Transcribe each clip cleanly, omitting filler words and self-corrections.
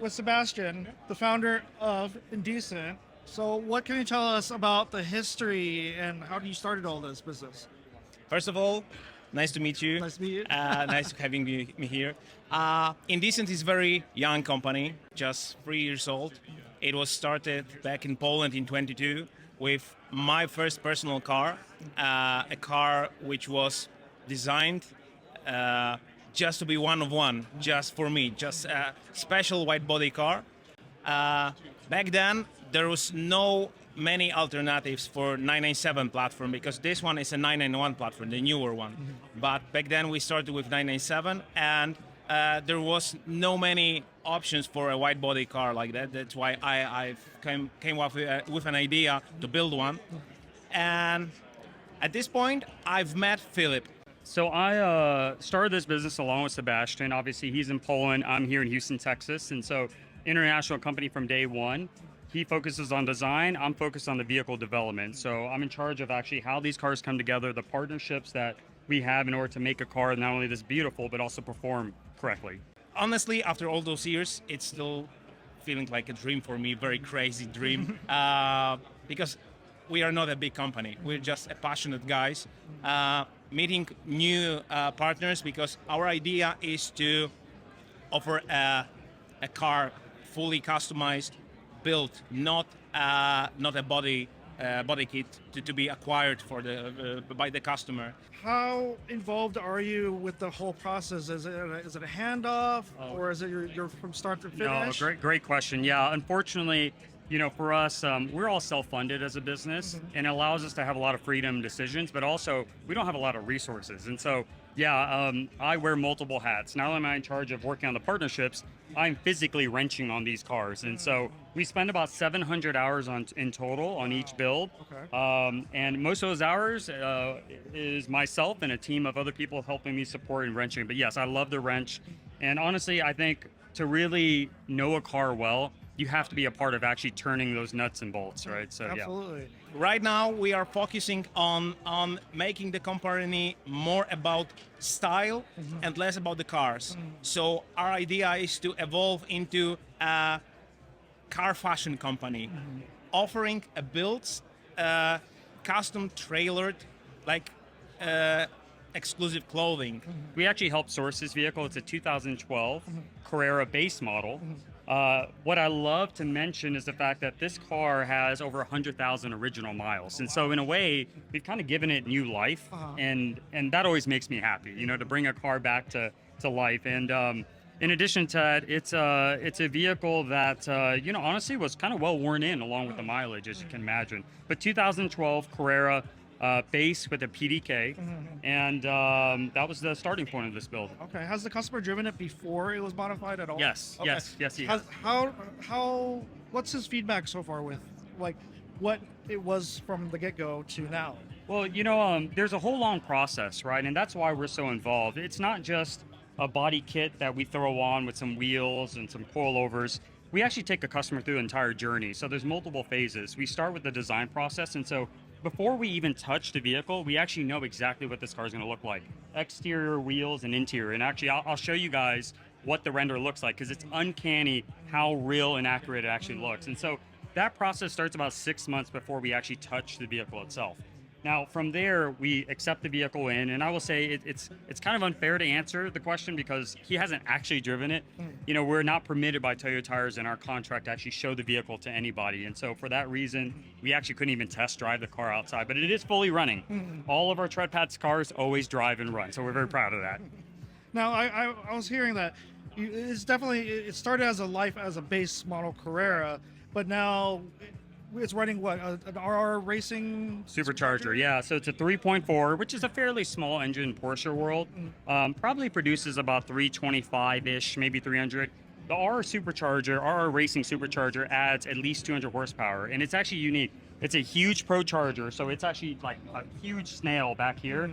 with Sebastian, the founder of Indecent. So what can you tell us about the history and how you started all this business? First of all, nice to meet you. Nice to meet you. Nice having me here. Indecent is a very young company, just 3 years old. It was started back in Poland in 22 with my first personal car, a car which was designed just to be one of one, just for me, just a special white body car. Back then, there was no many alternatives for 997 platform because this one is a 991 platform, the newer one. But back then we started with 997 and there was no many options for a wide body car like that. That's why I came up with an idea to build one. And at this point, I've met Philip. So I started this business along with Sebastian. Obviously, he's in Poland. I'm here in Houston, Texas. And so international company from day one. He focuses on design. I'm focused on the vehicle development. So I'm in charge of actually how these cars come together, the partnerships that we have in order to make a car not only this beautiful, but also perform correctly. Honestly, after all those years, it's still feeling like a dream for me, very crazy dream. Because we are not a big company. We're just a passionate guys meeting new partners because our idea is to offer a car fully customized, built, not a body kit to be acquired for by the customer. How involved are you with the whole process? Is it a handoff or is it you're from start to finish? No, great question. Yeah, unfortunately, for us, we're all self-funded as a business, and it allows us to have a lot of freedom decisions, but also we don't have a lot of resources. And so, I wear multiple hats. Not only am I in charge of working on the partnerships, I'm physically wrenching on these cars. And so we spend about 700 hours in total on each build. Okay. And most of those hours is myself and a team of other people helping me support and wrenching. But yes, I love the wrench. And honestly, I think to really know a car well, you have to be a part of actually turning those nuts and bolts, right? So Absolutely. Yeah. Right now, we are focusing on making the company more about style and less about the cars. So our idea is to evolve into a car fashion company, offering a builds, custom tailored, like exclusive clothing. We actually helped source this vehicle. It's a 2012 Carrera base model. What I love to mention is the fact that this car has over 100,000 original miles. And so in a way, we've kind of given it new life. And that always makes me happy, to bring a car back to life. And in addition to that, it's a vehicle that, honestly was kind of well worn in along with the mileage, as you can imagine. But 2012 Carrera, base with a PDK, and that was the starting point of this build. Okay. Has the customer driven it before it was modified at all? Yes, Okay. yes, he has. What's his feedback so far with what it was from the get-go to now? Well, there's a whole long process, right? And that's why we're so involved. It's not just a body kit that we throw on with some wheels and some coilovers. We actually take a customer through the entire journey. So there's multiple phases. We start with the design process, and so before we even touch the vehicle, we actually know exactly what this car is going to look like. Exterior, wheels, and interior. And actually, I'll show you guys what the render looks like because it's uncanny how real and accurate it actually looks. And so that process starts about 6 months before we actually touch the vehicle itself. Now, from there, we accept the vehicle in, and I will say it's kind of unfair to answer the question because he hasn't actually driven it. We're not permitted by Toyo Tires in our contract to actually show the vehicle to anybody, and so for that reason, we actually couldn't even test drive the car outside, but it is fully running. All of our Treadpass cars always drive and run, so we're very proud of that. Now, I was hearing that it started as a base model Carrera, but now it's running an RR racing supercharger. Yeah, so it's a 3.4, which is a fairly small engine in Porsche world. Probably produces about 325-ish, maybe 300. The RR racing supercharger adds at least 200 horsepower, and it's actually unique. It's a huge pro charger, so it's actually like a huge snail back here.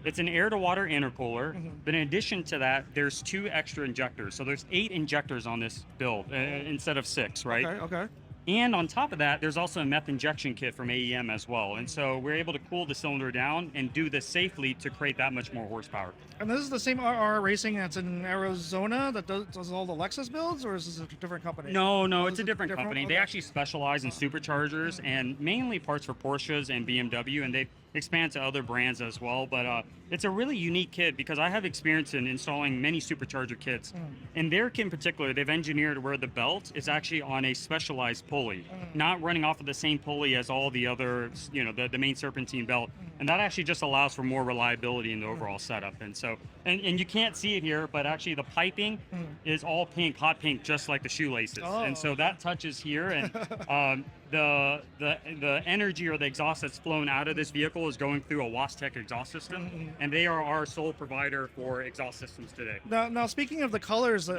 It's an air-to-water intercooler, but in addition to that, there's 2 extra injectors. So there's 8 injectors on this build instead of 6, right? Okay. And on top of that, there's also a meth injection kit from AEM as well. And so we're able to cool the cylinder down and do this safely to create that much more horsepower. And this is the same RR Racing that's in Arizona that does all the Lexus builds, or is this a different company? No, Oh, it's this a is different company. They Okay. actually specialize in superchargers and mainly parts for Porsches and BMW, and they expand to other brands as well. But it's a really unique kit because I have experience in installing many supercharger kits. In their kit in particular, they've engineered where the belt is actually on a specialized pulley, not running off of the same pulley as all the other, the main serpentine belt. And that actually just allows for more reliability in the overall setup. And so, and you can't see it here, but actually the piping is all pink, hot pink, just like the shoelaces. Oh. And so that touches here, and the energy or the exhaust that's flown out of this vehicle is going through a Wastec exhaust system, and they are our sole provider for exhaust systems today. Now speaking of the colors,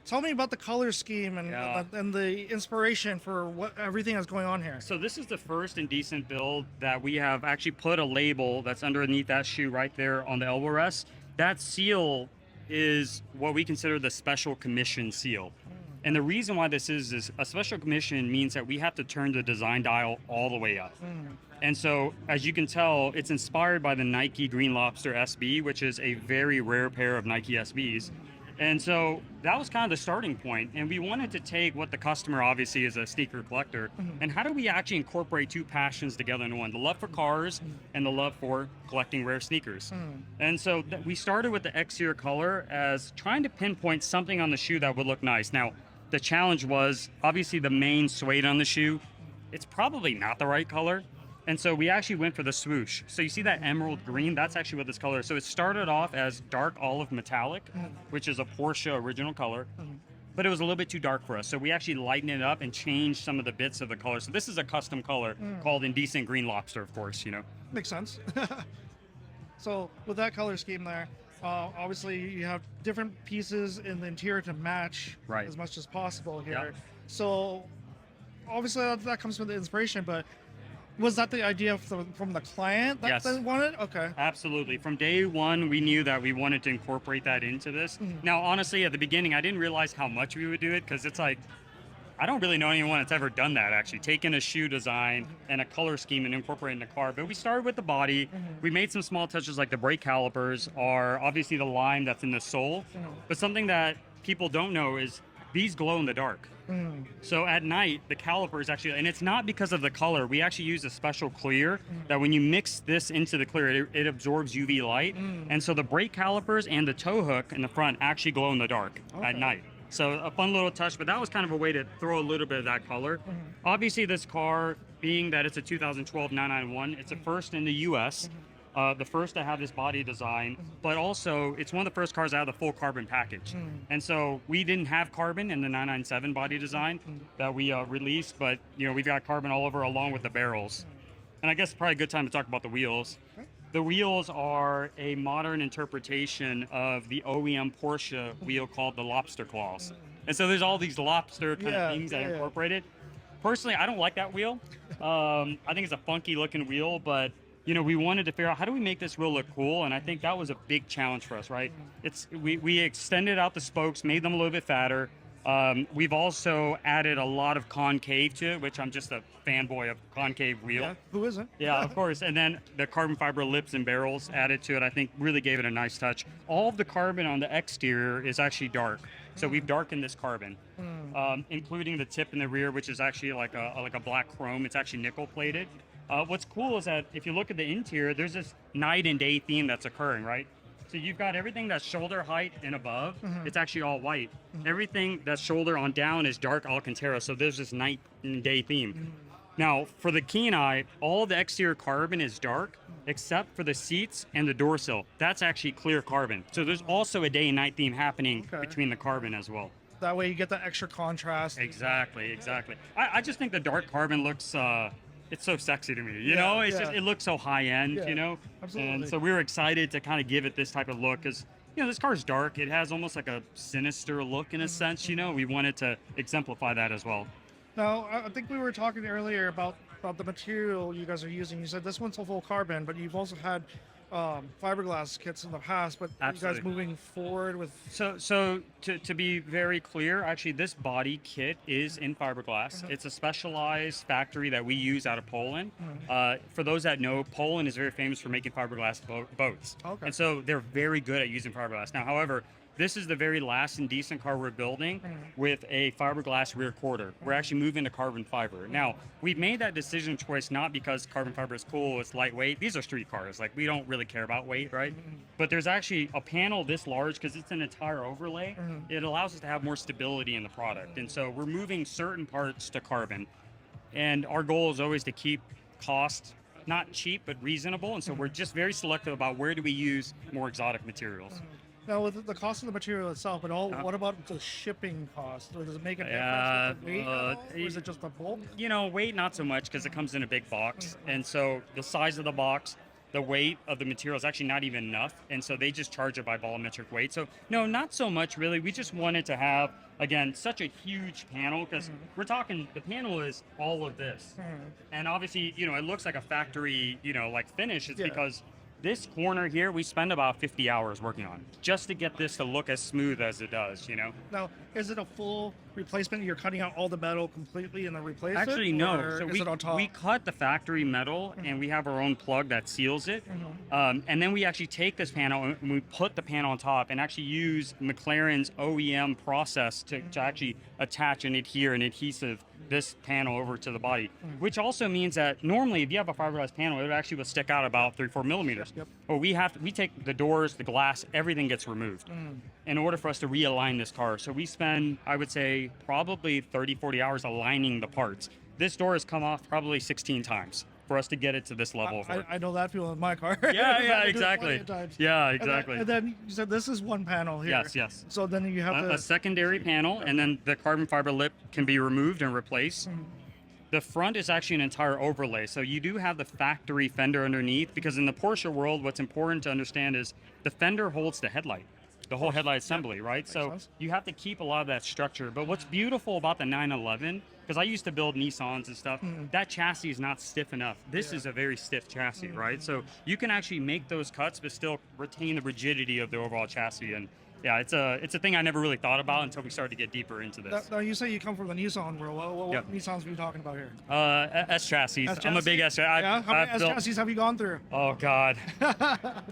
tell me about the color scheme and Yeah. and the inspiration for what everything that's going on here. So this is the first Indecent build that we have actually put a label that's underneath that shoe right there on the elbow rest. That seal is what we consider the special commission seal. And the reason why this is a special commission means that we have to turn the design dial all the way up. And so, as you can tell, it's inspired by the Nike Green Lobster SB, which is a very rare pair of Nike SBs. And so that was kind of the starting point. And we wanted to take what the customer obviously is a sneaker collector, and how do we actually incorporate two passions together in one, the love for cars and the love for collecting rare sneakers. And so we started with the exterior color as trying to pinpoint something on the shoe that would look nice. Now, the challenge was obviously the main suede on the shoe. It's probably not the right color. And so we actually went for the swoosh. So you see that emerald green? That's actually what this color is. So it started off as dark olive metallic, which is a Porsche original color, but it was a little bit too dark for us. So we actually lightened it up and changed some of the bits of the color. So this is a custom color called Indecent Green Lobster, of course, Makes sense. So with that color scheme there, obviously you have different pieces in the interior to match Right. as much as possible here. Yeah. So obviously that comes from the inspiration, but was that the idea from the client that Yes. they wanted? Okay. Absolutely. From day one, we knew that we wanted to incorporate that into this. Now, honestly, at the beginning, I didn't realize how much we would do it because it's like, I don't really know anyone that's ever done that, actually, taken a shoe design and a color scheme and incorporate it in a car. But we started with the body. We made some small touches, like the brake calipers are obviously the lime that's in the sole. But something that people don't know is these glow in the dark. So at night, the calipers actually, and it's not because of the color, we actually use a special clear that when you mix this into the clear, it absorbs UV light. And so the brake calipers and the tow hook in the front actually glow in the dark at night. So a fun little touch, but that was kind of a way to throw a little bit of that color. Obviously, this car, being that it's a 2012 991, it's a first in the US. The first to have this body design, but also it's one of the first cars out of the full carbon package. And so we didn't have carbon in the 997 body design that we released, but we've got carbon all over along with the barrels. And I guess it's probably a good time to talk about the wheels. The wheels are a modern interpretation of the OEM Porsche wheel called the Lobster claws. And so there's all these lobster kind of things that are incorporated. Personally, I don't like that wheel. I think it's a funky looking wheel, but we wanted to figure out how do we make this wheel look cool, and I think that was a big challenge for us, right? We extended out the spokes, made them a little bit fatter. We've also added a lot of concave to it, which I'm just a fanboy of concave wheel. Yeah. Who isn't? Yeah, of course. And then the carbon fiber lips and barrels added to it, I think really gave it a nice touch. All of the carbon on the exterior is actually dark. So we've darkened this carbon, including the tip in the rear, which is actually like a black chrome. It's actually nickel plated. What's cool is that if you look at the interior, there's this night and day theme that's occurring, right? So you've got everything that's shoulder height and above, it's actually all white. Everything that's shoulder on down is dark Alcantara, so there's this night and day theme. Now, for the keen eye, all the exterior carbon is dark, except for the seats and the door sill. That's actually clear carbon. So there's also a day and night theme happening between the carbon as well. That way you get that extra contrast. Exactly. I just think the dark carbon looks... it's so sexy to me, it's just, it looks so high end, Absolutely. And so we were excited to kind of give it this type of look because, this car's dark. It has almost like a sinister look in a sense, we wanted to exemplify that as well. Now, I think we were talking earlier about the material you guys are using. You said this one's a full carbon, but you've also had fiberglass kits in the past, but you Absolutely. guys moving forward with So to be very clear, actually, this body kit is in fiberglass. It's a specialized factory that we use out of Poland. For those that know, Poland is very famous for making fiberglass boats, Okay. and so they're very good at using fiberglass. Now, however, this is the very last Indecent car we're building with a fiberglass rear quarter. We're actually moving to carbon fiber. Now, we've made that decision choice not because carbon fiber is cool, it's lightweight. These are street cars. Like, we don't really care about weight, right? But there's actually a panel this large because it's an entire overlay. It allows us to have more stability in the product. And so we're moving certain parts to carbon. And our goal is always to keep cost not cheap, but reasonable. And so we're just very selective about where do we use more exotic materials. now with the cost of the material itself, but what about the shipping cost? Or does it make a Yeah, difference with the weight at all? Or is it just the bulk? You know, weight not so much because it comes in a big box, and so the size of the box, the weight of the material is actually not even enough, and so they just charge it by volumetric weight. So no, not so much really. We just wanted to have, again, such a huge panel because we're talking, the panel is all of this, and obviously, you know, it looks like a factory, you know, like finish. It's Yeah. because this corner here we spend about 50 hours working on just to get this to look as smooth as it does, you know. Now, is it a full replacement? You're cutting out all the metal completely and then replace it? Actually, no. Or So is it on top? we cut the factory metal and we have our own plug that seals it. And then we actually take this panel and we put the panel on top and actually use McLaren's OEM process to actually attach and adhere an adhesive this panel over to the body, which also means that normally if you have a fiberglass panel, it actually will stick out about 3-4 millimeters. Yep. But we take the doors, the glass, everything gets removed in order for us to realign this car. So we spend, I would say, probably 30-40 hours aligning the parts. This door has come off probably 16 times for us to get it to this level of work. I know that feeling in my car. Yeah, I've had to do it exactly. plenty of times. Yeah, And then- exactly. And then you said this is one panel here. Yes, yes. So then you have A to. secondary panel, and then the carbon fiber lip can be removed and replaced. The front is actually an entire overlay, so you do have the factory fender underneath, because in the Porsche world, what's important to understand is the fender holds the headlight, the whole headlight assembly, right? So sense. you have to keep a lot of that structure. But what's beautiful about the 911, because I used to build Nissans and stuff, that chassis is not stiff enough. This is a very stiff chassis, right? So you can actually make those cuts, but still retain the rigidity of the overall chassis. And yeah, it's a thing I never really thought about until we started to get deeper into this. Now you say you come from the Nissan world. What Yep. Nissans are you talking about here? S chassis. S I'm a big S chassis. Yeah. How many S chassis have you gone through? Oh God,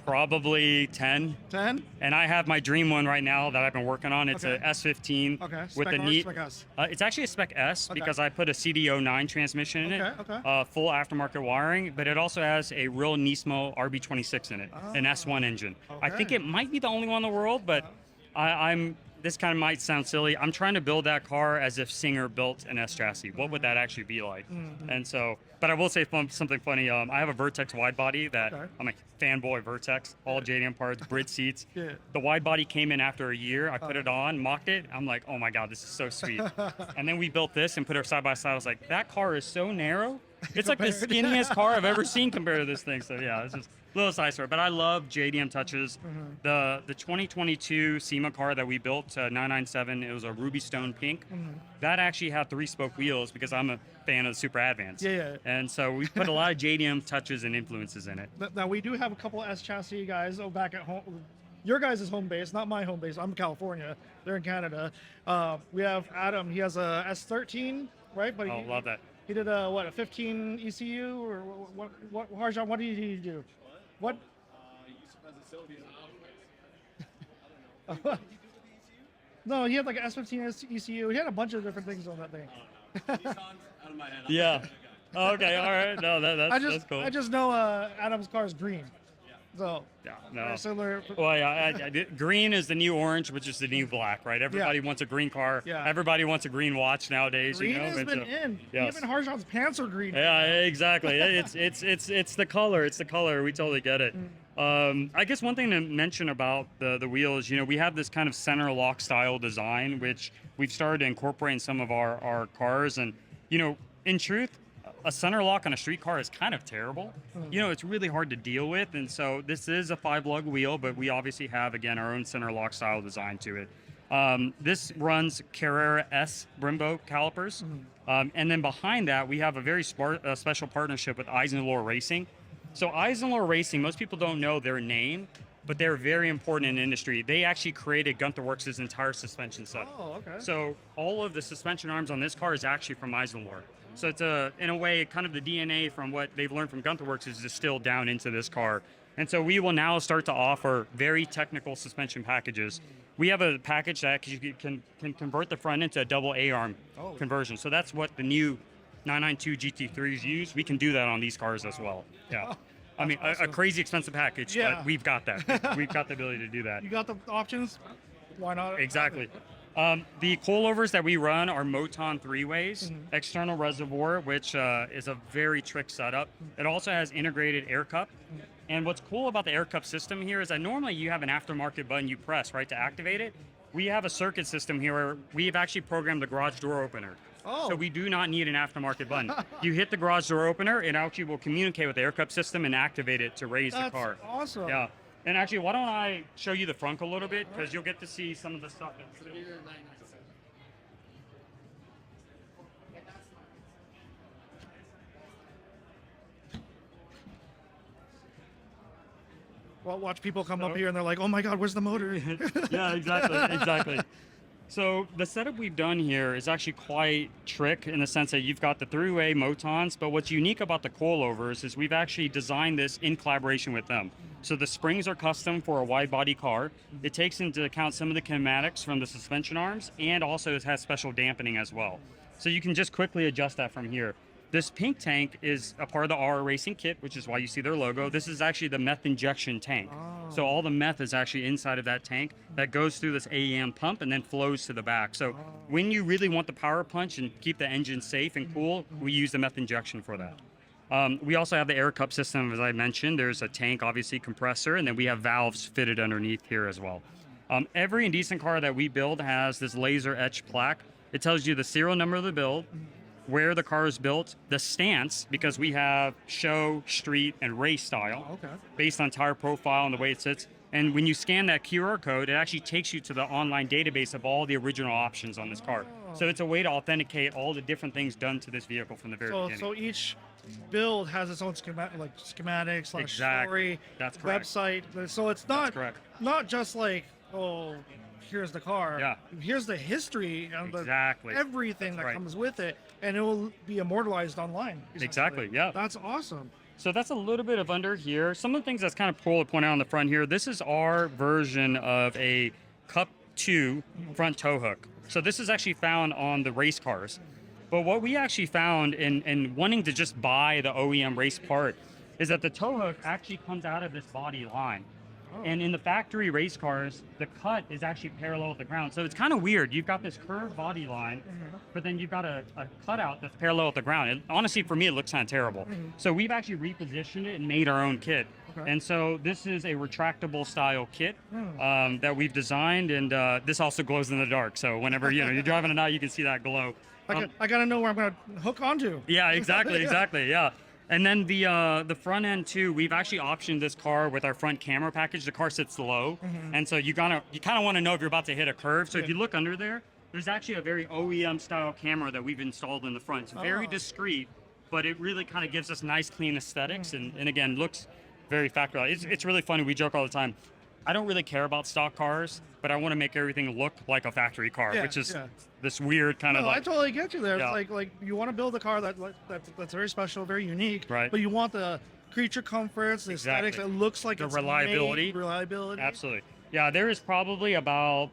probably 10. 10. And I have my dream one right now that I've been working on. It's Okay. a S15 Okay. with Spec the R, neat. Spec S. It's actually a Spec S Okay. because I put a CDO9 transmission in it, Okay, full aftermarket wiring, but it also has a real Nismo RB26 in it, an S1 engine. I think okay. it might be the only one in the world, but I'm. This kind of might sound silly. I'm trying to build that car as if Singer built an S chassis. What would that actually be like? And so, but I will say something funny. I have a Vertex wide body that Okay. I'm a fanboy Vertex, all JDM parts, Brit seats. Yeah. The wide body came in after a year. I put it on, mocked it. I'm like, oh my God, this is so sweet. And then we built this and put it side by side. I was like, that car is so narrow. It's like the skinniest car I've ever seen compared to this thing. So yeah, it's just a little side story. But I love JDM touches. The 2022 SEMA car that we built, 997, it was a ruby stone pink. That actually had 3-spoke wheels because I'm a fan of the Super Advance. Yeah. And so we put a lot of JDM touches and influences in it. Now we do have a couple S chassis guys back at home. Your guys' home base, not my home base. I'm in California. They're in Canada. We have Adam. He has a S13, right? But Oh, love that. He did a 15 ECU or what? Harjan, what did he do? What? No, he had like an S15 ECU. He had a bunch of different things on that thing. Yeah. Okay. All right. No, that's cool. I just know Adam's car is green. So Yeah. very No. similar. Well, yeah. Green is the new orange, which is the new black, right? Everybody wants a green car. Yeah. Everybody wants a green watch nowadays. Green you know. has but, been in. yes. Even Harjan's pants are green. Yeah, exactly. It's the color. It's the color. We totally get it. I guess one thing to mention about the wheels, you know, we have this kind of center lock style design, which we've started to incorporate in some of our cars. And, you know, in truth, a center lock on a street car is kind of terrible. You know, it's really hard to deal with. And so this is a 5-lug wheel, but we obviously have, again, our own center lock style design to it. This runs Carrera S Brembo calipers. And then behind that, we have a very special partnership with Eisenlohr Racing. So Eisenlohr Racing, most people don't know their name, but they're very important in the industry. They actually created Gunther Works' entire suspension set. Oh, okay. So all of the suspension arms on this car is actually from Eisenlohr. So it's in a way, kind of the DNA from what they've learned from Gunther Works is distilled down into this car. And so we will now start to offer very technical suspension packages. We have a package that you can convert the front into a double A-arm conversion. So that's what the new 992 GT3s use. We can do that on these cars as well. Yeah. I mean, a crazy expensive package, but we've got that. We've got the ability to do that. You got the options? Why not? Exactly. The coilovers that we run are Moton 3-ways, external reservoir, which is a very trick setup. It also has integrated air cup. And what's cool about the air cup system here is that normally you have an aftermarket button you press, right, to activate it. We have a circuit system here where we've actually programmed the garage door opener. So we do not need an aftermarket button. You hit the garage door opener, it actually will communicate with the air cup system and activate it to raise the car. That's awesome. Yeah. And actually, why don't I show you the front a little bit, because you'll get to see some of the stuff that's here. Well, watch people come up here and they're like, oh my God, where's the motor? Yeah, exactly. So the setup we've done here is actually quite trick in the sense that you've got the 3-way Motons, but what's unique about the coilovers is we've actually designed this in collaboration with them. So the springs are custom for a wide body car. It takes into account some of the kinematics from the suspension arms, and also it has special dampening as well. So you can just quickly adjust that from here. This pink tank is a part of the RR Racing kit, which is why you see their logo. This is actually the meth injection tank. So all the meth is actually inside of that tank that goes through this AEM pump and then flows to the back. So when you really want the power punch and keep the engine safe and cool, we use the meth injection for that. We also have the air cup system, as I mentioned. There's a tank, obviously, compressor, and then we have valves fitted underneath here as well. Every Indecent car that we build has this laser etched plaque. It tells you the serial number of the build, where the car is built, the stance, because we have show, street, and race style, based on tire profile and the way it sits. And when you scan that QR code, it actually takes you to the online database of all the original options on this car. So it's a way to authenticate all the different things done to this vehicle from the very beginning. So each build has its own schematics, like story, website. So it's not just like, oh, here's the car. Yeah. Here's the history and everything that comes with it, and it will be immortalized online. Exactly. Yeah. That's awesome. So that's a little bit of under here. Some of the things that's kind of cool to point out on the front here. This is our version of a Cup 2 front tow hook. So this is actually found on the race cars. But what we actually found in wanting to just buy the OEM race part is that the tow hook actually comes out of this body line. And in the factory race cars, the cut is actually parallel with the ground. So it's kind of weird. You've got this curved body line, but then you've got a cutout that's parallel with the ground. And honestly, for me, it looks kind of terrible. So we've actually repositioned it and made our own kit. And so this is a retractable style kit that we've designed, and this also glows in the dark. So whenever you're driving it out, you can see that glow. I gotta know where I'm gonna hook onto. Yeah, exactly. Yeah. And then the front end too, we've actually optioned this car with our front camera package. The car sits low, and so you kind of want to know if you're about to hit a curve. So if you look under there's actually a very OEM style camera that we've installed in the front. It's very discreet, but it really kind of gives us nice, clean aesthetics, and again looks very factory. It's really funny. We joke all the time. I don't really care about stock cars, but I want to make everything look like a factory car, which is this weird kind of. I totally get you there. It's like you want to build a car that's very special, very unique, right? But you want the creature comforts, the aesthetics that looks like the reliability. Absolutely. Yeah, there is probably about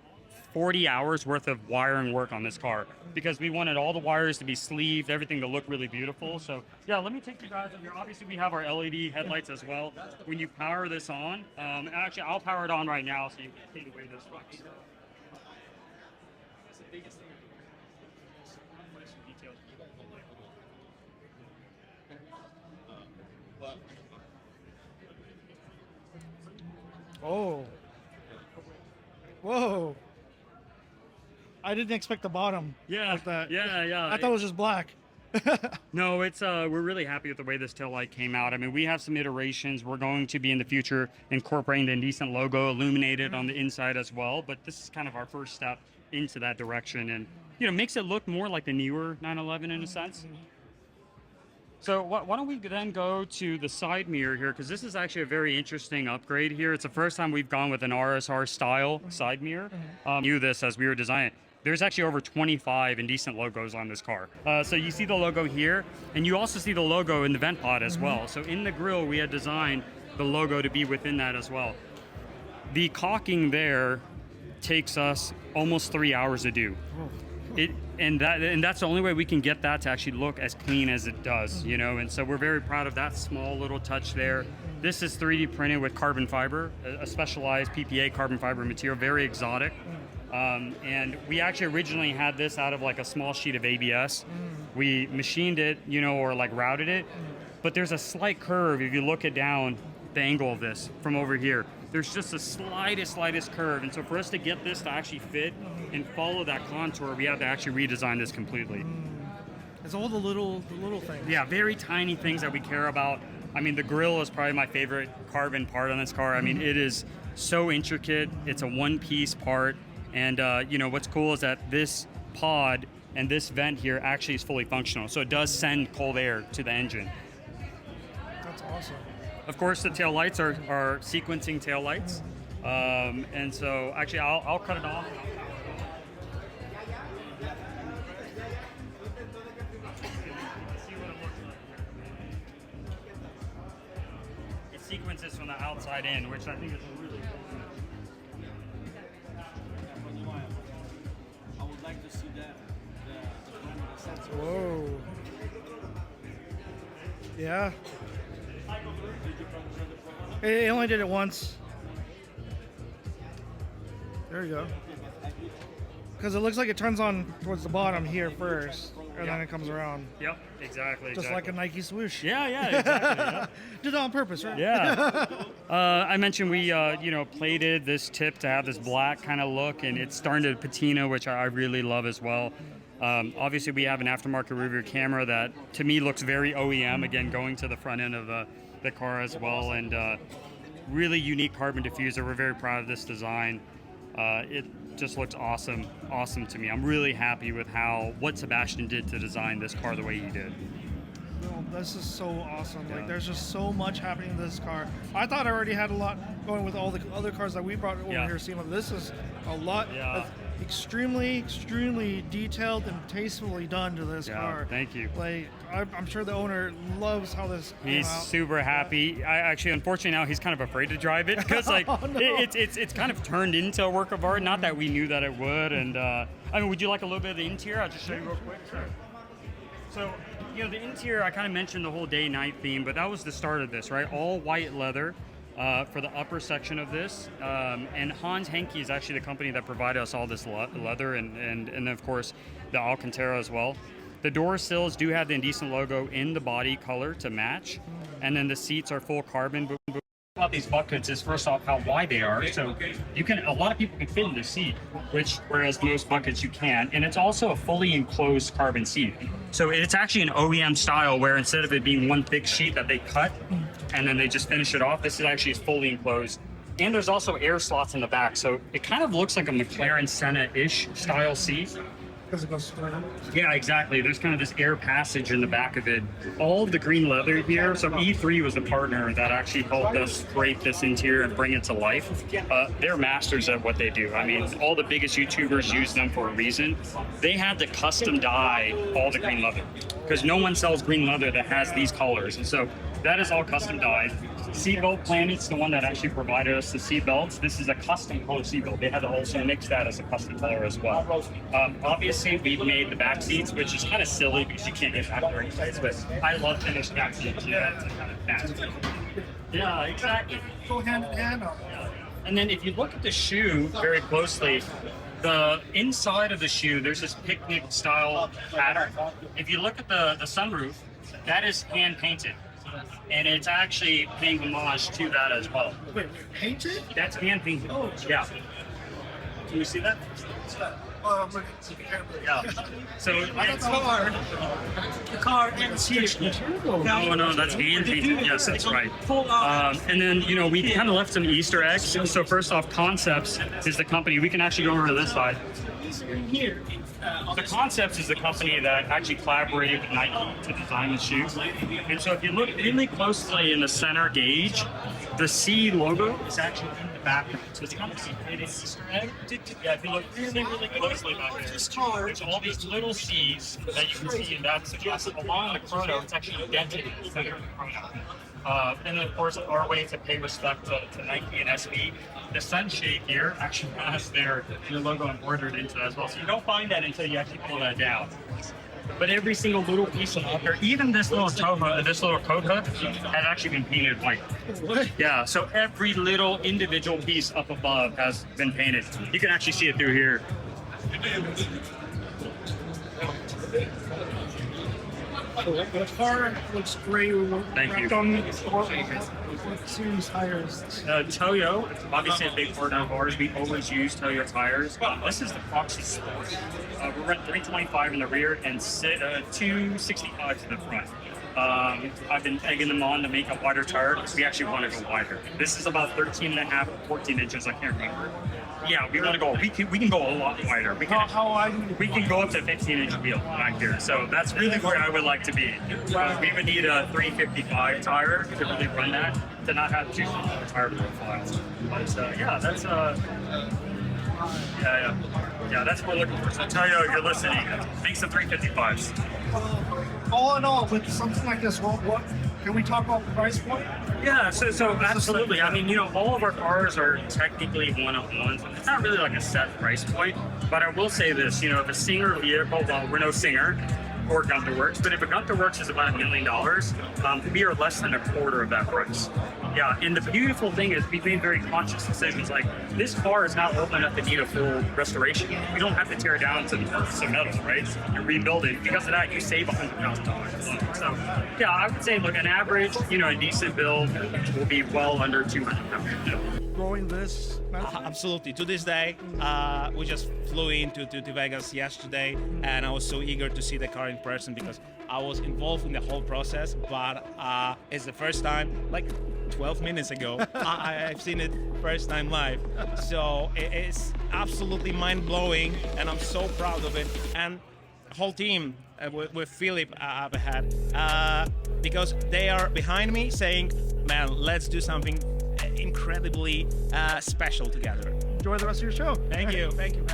40 hours worth of wiring work on this car because we wanted all the wires to be sleeved, everything to look really beautiful. So yeah, let me take you guys up here. Obviously, we have our LED headlights as well. When you power this on, actually, I'll power it on right now so you can see the way this works. Oh. Whoa. I didn't expect the bottom. Yeah. Like that. Yeah. I thought it was just black. No, it's we're really happy with the way this tail light came out. I mean, we have some iterations. We're going to be in the future incorporating the Indecent logo illuminated on the inside as well, but this is kind of our first step into that direction, and makes it look more like the newer 911 in a sense. So why don't we then go to the side mirror here, because this is actually a very interesting upgrade here. It's the first time we've gone with an RSR style side mirror. Knew this as we were designing. There's actually over 25 Indecent logos on this car. So you see the logo here, and you also see the logo in the vent pod as well. So in the grille, we had designed the logo to be within that as well. The caulking there takes us almost 3 hours to do. And that's the only way we can get that to actually look as clean as it does, you know. And so we're very proud of that small little touch there. This is 3D printed with carbon fiber, a specialized PPA carbon fiber material, very exotic. And we actually originally had this out of like a small sheet of ABS. We machined it, you know, or like routed it. But there's a slight curve if you look it down the angle of this from over here. There's just the slightest curve. And so for us to get this to actually fit and follow that contour, we have to actually redesign this completely. It's all the little things. Yeah, very tiny things that we care about. I mean, the grille is probably my favorite carbon part on this car. I mean, it is so intricate. It's a one-piece part. And you know, what's cool is that this pod and this vent here actually is fully functional. So it does send cold air to the engine. That's awesome. Of course, the tail lights are sequencing tail lights. And so actually, I'll cut it off. It sequences from the outside in, which I think is a really cool thing. I would like to see that. Whoa. Yeah. It only did it once. There you go. Because it looks like it turns on towards the bottom here first, and then it comes around. Yep, exactly. Just like a Nike swoosh. Yeah, exactly. Yeah. Did it on purpose, right? Yeah. I mentioned we, you know, plated this tip to have this black kind of look, and it's starting to patina, which I really love as well. Obviously, we have an aftermarket rear camera that, to me, looks very OEM, again, going to the front end of the car as well, and really unique carbon diffuser. We're very proud of this design. It just looks awesome to me. I'm really happy with what Sebastian did to design this car the way he did. No, this is so awesome. Yeah. Like, there's just so much happening in this car. I thought I already had a lot going with all the other cars that we brought over here. SEMA. This is a lot. Yeah. Extremely detailed and tastefully done to this car. Thank you. Like, I'm sure the owner loves how this came He's out. super happy. I actually, unfortunately, now he's kind of afraid to drive it because, like, Oh, no. it's kind of turned into a work of art. Not that we knew that it would. And I mean, would you like a little bit of the interior? I'll just show you real quick. Sure. So, you know, the interior, I kind of mentioned the whole day-night theme, but that was the start of this, right? All white leather. For the upper section of this, and Hans Henke is actually the company that provided us all this leather, and then of course the Alcantara as well. The door sills do have the Indecent logo in the body color to match, and then the seats are full carbon. About these buckets is first off how wide they are. So a lot of people can fit in the seat, whereas most buckets you can't. And it's also a fully enclosed carbon seat. So it's actually an OEM style where instead of it being one thick sheet that they cut and then they just finish it off, this is actually fully enclosed. And there's also air slots in the back. So it kind of looks like a McLaren Senna-ish style seat. Because it goes through. Yeah, exactly. There's kind of this air passage in the back of it. All of the green leather here, so E3 was the partner that actually helped us create this interior and bring it to life. They're masters at what they do. I mean, all the biggest YouTubers use them for a reason. They had to custom dye all the green leather because no one sells green leather that has these colors. And so that is all custom dyed. Seatbelt Planet's the one that actually provided us the seatbelts. This is a custom color seatbelt. They had to also mix that as a custom color as well. Obviously, we've made the back seats, which is kind of silly because you can't get back during place, but I love finished back seats. Yeah, it's kind of nasty. Yeah, exactly. Go hand in hand. And then if you look at the shoe very closely, the inside of the shoe, there's this picnic style pattern. If you look at the sunroof, that is hand painted. And it's actually paying homage to that as well. Wait, painted? That's hand painted. Oh, yeah. Can you see that? Yeah. So it's The car ends here. no, that's hand painted. Yes, that's right. And then we kind of left some Easter eggs. So first off, Concepts is the company. We can actually go over to this side. Here. The Concepts is the company that actually collaborated with Nike to design the shoe. And so if you look really closely in the center gauge, the C logo is actually in the background. So it's kind of an Easter egg. Yeah, if you look really, really closely back there, there's all these little C's that you can see, and that's along the chrono, it's actually indented in the center of the chrono. And then, of course, our way to pay respect to Nike and SB, the sunshade here actually has their logo embroidered into that as well. So you don't find that until you actually pull that down. But every single little piece of out there, even this little this little coat hook, has actually been painted white. Yeah, so every little individual piece up above has been painted. You can actually see it through here. The car looks great. Thank you. What series tires? Toyo, obviously a big partner of ours. We always use Toyo tires. This is the Proxy Sport. We run 325 in the rear and 265 to the front. I've been egging them on to make a wider tire because we actually want to go wider. This is about 13 and a half, 14 inches, I can't remember. Yeah, we want to go. We can go a lot wider. We can go up to 15-inch wheel back here. So that's really where I would like to be. We would need a 355 tire to really run that, to not have too small a tire profile. But yeah, that's yeah, that's what we're looking for. So tell you, you're listening. Make some 355s. All in all, with something like this, what can we talk about the price point? Yeah, so absolutely. I mean, all of our cars are technically one-of-ones. It's not really like a set price point, but I will say this, if a Singer vehicle, well, we're no Singer or Gunther Works, but if a Gunther Works is about $1 million, we are less than a quarter of that price. Yeah, and the beautiful thing is we've made very conscious decisions. Like, this car is not old enough to need a full restoration. We don't have to tear down some metal, right? You rebuild it. Because of that, you save $100,000. So, yeah, I would say, look, an average, a decent build will be well under $200,000. Growing this? Absolutely. To this day, we just flew into to Vegas yesterday, and I was so eager to see the car in person because I was involved in the whole process, but it's the first time, like 12 minutes ago, I've seen it first time live. So it's absolutely mind-blowing, and I'm so proud of it. And the whole team with Philip up ahead, because they are behind me saying, man, let's do something incredibly special together. Enjoy the rest of your show. Thank you. Thank you.